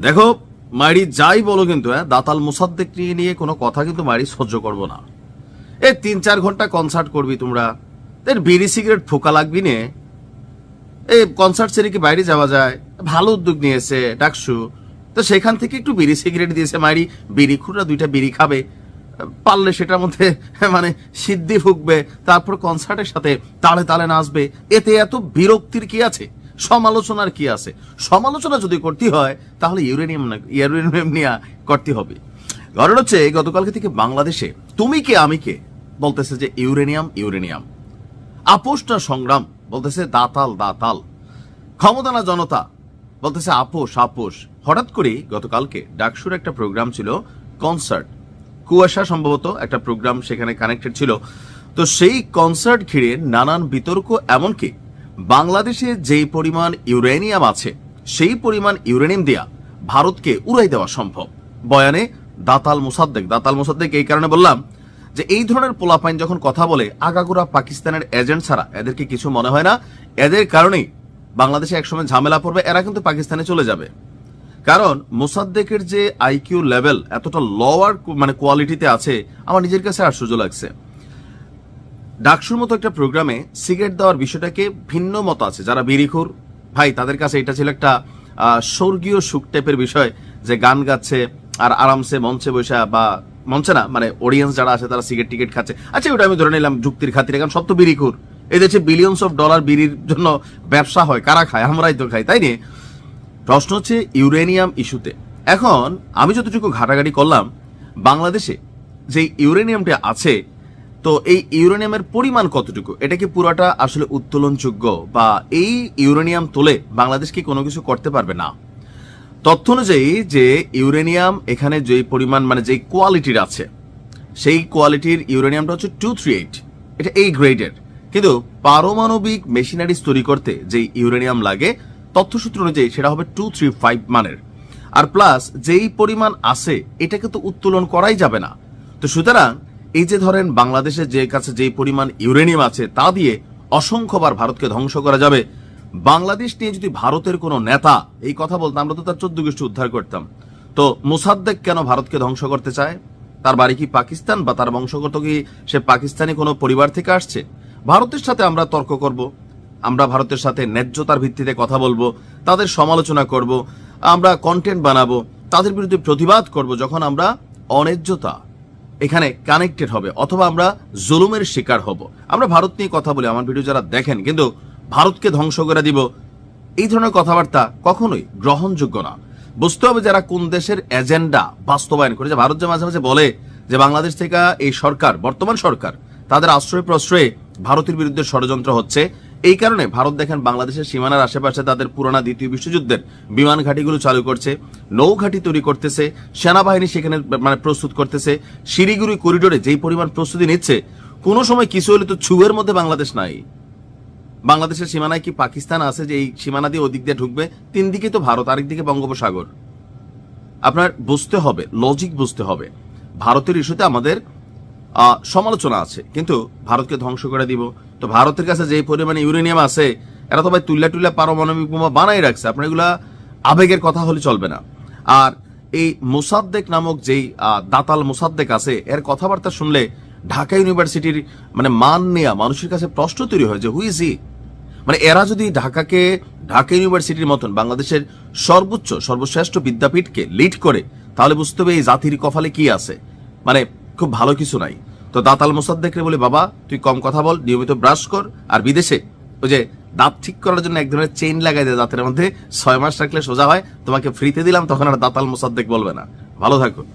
দেখো মাইরি যাই বলো কিন্তু দাতাল মোসাদ্দেক নিয়ে কোনো কথা কিন্তু মাইরি সহ্য করবো না। এই 3-4 ঘন্টা কনসার্ট করবি তোমরা, এর বিড়ি সিগারেট ফোকা লাগবি নে। এই কনসার্ট সেরে কি বাইরে যাওয়া যায়? ভালো উদ্যোগ নিয়েছে ডাকসু, তো সেখান থেকে একটু বিড়ি সিগারেট দিয়েছে মাইরি, বিড়ি খুঁড়া 2টা বিড়ি খাবে, পারলে সেটার মধ্যে মানে সিদ্ধি ফুকবে, তারপর কনসার্টের সাথে তালে তালে নাচবে। এতে এত বিরক্তির কি আছে? সমালোচনার কি আছে? সমালোচনা যদি করতে হয় তাহলে ইউরেনিয়াম নিয়ে করতে হবে। ঘটনা হচ্ছে গতকালকে থেকে বাংলাদেশে তুমি কে আমি কে বলতেছে যে ইউরেনিয়াম, আপোষটা সংগ্রাম বলতেছে দাতাল, ক্ষমতানা জনতা বলতেছে আপোষ। হঠাৎ করে গতকালকে ডাকসুর একটা প্রোগ্রাম ছিল, কনসার্ট, কুয়াশা সম্ভবত একটা প্রোগ্রাম সেখানে কানেক্টেড ছিল। তো সেই কনসার্ট ঘিরে নানান বিতর্ক, এমনকি বাংলাদেশে যেই পরিমাণ ইউরেনিয়াম আছে সেই পরিমাণ ইউরেনিয়াম দিয়া ভারতকে উড়াই দেওয়া সম্ভব। বয়ানে দাতাল মোসাদ্দেক এই কারণে বললাম যে এই ধরনের পোলাপাইন যখন কথা বলে আগাগোড়া পাকিস্তানের এজেন্ট ছাড়া এদেরকে কিছু মনে হয় না। এদের কারণেই বাংলাদেশে একসময় ঝামেলা পড়বে, এরা কিন্তু পাকিস্তানে চলে যাবে। কারণ মোসাদ্দেকের যে আইকিউ লেভেল এতটা লোয়ার মানে কোয়ালিটিতে আছে, আমার নিজের কাছে আশ্চর্য লাগছে। ডাকসুর মতো একটা প্রোগ্রামে সিগারেট দেওয়ার বিষয়টাকে ভিন্ন মত আছে যারা বিড়িখোর ভাই, তাদের কাছে এটা ছিল একটা স্বর্গীয় সুখ টাইপের বিষয়, যে গান গাচ্ছে আর আরামসে মঞ্চে বসে, বা মঞ্চে না মানে অডিয়েন্স যারা আছে তারা সিগারেট টিকেট খাচ্ছে। আচ্ছা ওটা আমি ধরে নিলাম যুক্তির খাতিরে, কারণ সব তো বিড়িখোর, এই দেশে বিলিয়নস অফ ডলার বিড়ির জন্য ব্যবসা হয়, কারা খায়? আমরাই তো খাই, তাই নিয়ে প্রশ্ন হচ্ছে ইউরেনিয়াম ইস্যুতে। এখন আমি যতটুকু ঘাটাঘাটি করলাম, বাংলাদেশে যে ইউরেনিয়ামটা আছে, তো এই ইউরেনিয়ামের পরিমাণ কতটুকু, এটা কি পুরাটা আসলে উত্তোলনযোগ্য, বা এই ইউরেনিয়াম তোলে বাংলাদেশ কি কোনো কিছু করতে পারবে না? তথ্য অনুযায়ী যে ইউরেনিয়াম এখানে যে পরিমাণ মানে যে কোয়ালিটির আছে, সেই কোয়ালিটির ইউরেনিয়ামটা হচ্ছে 238, এটা এই গ্রেডের। কিন্তু পারমাণবিক মেশিনারিজ তৈরি করতে যে ইউরেনিয়াম লাগে তথ্যসূত্র অনুযায়ী সেটা হবে 235 মানের। আর প্লাস যেই পরিমাণ আছে এটাকে তো উত্তোলন করাই যাবে না। তো সুতরাং এই যে ধরেন বাংলাদেশের যে কাছে যেই পরিমাণ ইউরেনিয়াম আছে তা দিয়ে অসংখ্যবার ভারতকে ধ্বংস করা যাবে। বাংলাদেশ নিয়ে যদি ভারতের কোনো নেতা এই কথা বলতো, আমরা তো তার 14 গোষ্ঠী উদ্ধার করতাম। তো মোসাদ্দেক কেন ভারতকে ধ্বংস করতে চায়? তার বাড়ি কি পাকিস্তান, বা তার বংশগত কি সে পাকিস্তানি কোনো পরিবার থেকে আসছে? ভারতের সাথে আমরা তর্ক করব, আমরা ভারতের সাথে ন্যায্যতার ভিত্তিতে কথা বলবো, তাদের সমালোচনা করব, আমরা কন্টেন্ট বানাবো, তাদের বিরুদ্ধে প্রতিবাদ করব যখন আমরা অন্যায্যতা এখানে কানেক্টেড হবে, অথবা আমরা জুলুমের শিকার হব। আমরা ভারত নিয়ে কথা বলি, আমার ভিডিও যারা দেখেন, কিন্তু ভারতকে ধ্বংস করে দিব এই ধরনের কথাবার্তা কখনোই গ্রহণযোগ্য না। বুঝতে হবে যারা কোন দেশের এজেন্ডা বাস্তবায়ন করে। যে ভারত যে মাঝে মাঝে বলে যে বাংলাদেশ থেকে এই সরকার, বর্তমান সরকার, তাদের আশ্রয় প্রশ্রয়ে ভারতের বিরুদ্ধে ষড়যন্ত্র হচ্ছে, এই কারণে ভারত দেখেন বাংলাদেশের সীমানার আশেপাশে তাদের পুরোনো দ্বিতীয় বিশ্বযুদ্ধের বিমান ঘাঁটিগুলো চালু করছে, নৌঘাঁটি তৈরি করতেছে, সেনাবাহিনী সেখানে মানে প্রস্তুত করতেছে, শিলিগুড়ি করিডোরে যেই পরিমাণ প্রস্তুতি নিচ্ছে, কোনো সময় কিছু হলে তো ছুঁয়ের মধ্যে বাংলাদেশ নাই। বাংলাদেশের সীমানায় কি পাকিস্তান আছে যে এই সীমানা দিয়ে ওদিক দিয়ে ঢুকবে? 3 দিকে তো ভারত, আরেকদিকে বঙ্গোপসাগর। আপনার বুঝতে হবে, লজিক বুঝতে হবে। ভারতের ইস্যুতে আমাদের সমালোচনা আছে, কিন্তু ভারতকে ধ্বংস করে দিব। তো ভারতের কাছে যে পরিমাণে ইউরেনিয়াম আছে, এরা তো ভাই তুল্লা পারমাণবিক বোমা বানাই রাখছে। আপনার এগুলা আবেগের কথা হলে চলবে না। আর এই মোসাদ্দেক নামক যেই দাতাল মোসাদ্দেক আছে, এর কথাবার্তা শুনলে ঢাকা ইউনিভার্সিটির মানে মান নেয়া মানুষের কাছে প্রশ্ন তৈরি হয় যে হুই ইজ হি? মানে এরা যদি ঢাকা ইউনিভার্সিটির মতন বাংলাদেশের সর্বশ্রেষ্ঠ বিদ্যাপীঠকে লিড করে, তাহলে বুঝতে হবে এই জাতির কপালে কি আছে, মানে খুব ভালো কিছু নাই। তো দাতাল মোসাদ্দেকরে বলে, বাবা তুই কম কথা বল, নিয়মিত ব্রাশ কর, আর বিদেশে ওই যে দাঁত ঠিক করার জন্য এক ধরনের চেইন লাগাই দেয় দাঁতের মধ্যে, 6 মাস রাখলে সোজা হয়, তোমাকে ফ্রিতে দিলাম, তখন আর দাতাল মোসাদ্দেক বলবে না। ভালো থাকুন।